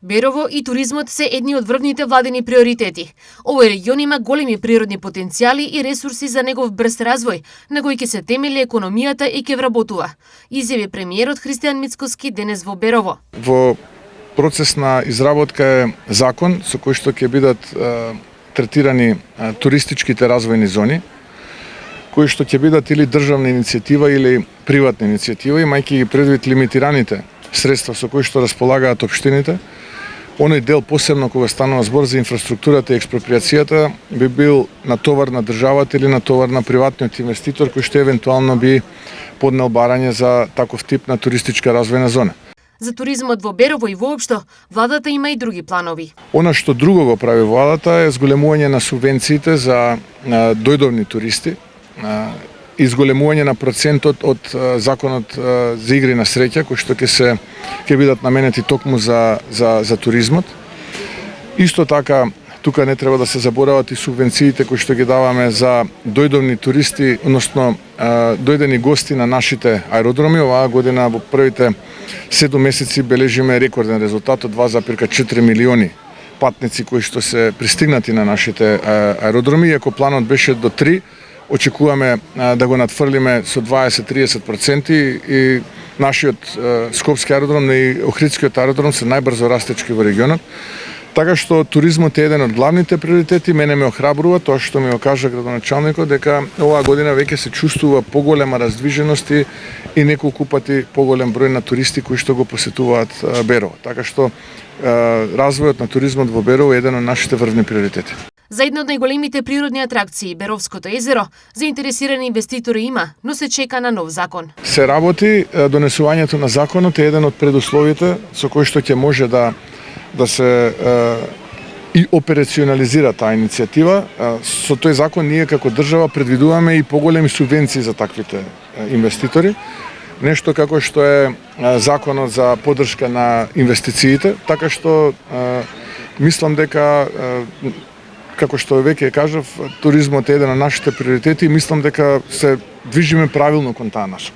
Берово и туризмот се едни од врвните владени приоритети. Овој регион има големи природни потенцијали и ресурси за негов брз развој, на кој ќе се темели економијата и ќе вработува, изјави премиерот Христијан Мицкоски денес во Берово. Во процес на изработка е закон со кој што ќе бидат третирани туристичките развојни зони, кои што ќе бидат или државна иницијатива или приватна иницијатива, имајќи ги предвид лимитираните средства со кои што располагаат општините. Оној дел, посебно кога станува збор за инфраструктурата и експроприацијата, би бил натовар на државата или натовар на приватниот инвеститор кој што евентуално би поднел барање за таков тип на туристичка развојна зона. За туризмот во Берово и воопшто, владата има и други планови. Она што друго го прави владата е зголемување на субвенциите за дојдовни туристи, изголемување на процентот од законот за игри на среќа, кои што ќе бидат наменети токму за туризмот. Исто така, тука не треба да се заборават и субвенциите кои што ги даваме за дојдовни туристи, односно дојдени гости на нашите аеродроми. Оваа година во првите 7 месеци бележиме рекорден резултат од 2,4 милиони патници кои што се пристигнати на нашите аеродроми, иако планот беше до 3, очекуваме да го надфрлиме со 20-30% и нашиот Скопски аеродром и Охридскиот аеродром се најбрзо растечки во регионот. Така што туризмот е еден од главните приоритети. Мене ме охрабрува тоа што ми го кажа градоначалникот дека оваа година веќе се чувствува поголема раздвиженост и неколку пати поголем број на туристи кои што го посетуваат Берово. Така што развојот на туризмот во Берово е еден од нашите врвни приоритети. За една од најголемите природни атракции, Беровското езеро, заинтересирани инвеститори има, но се чека на нов закон. Се работи, донесувањето на законот е еден од предусловите со кои што ќе може да се и операционализира таа иницијатива. Со тој закон ние како држава предвидуваме и поголеми субвенции за таквите инвеститори. Нешто како што е законот за поддршка на инвестициите, така што мислам дека како што веќе кажав, туризмот е еден од нашите приоритети и мислам дека се движиме правилно кон таа насока.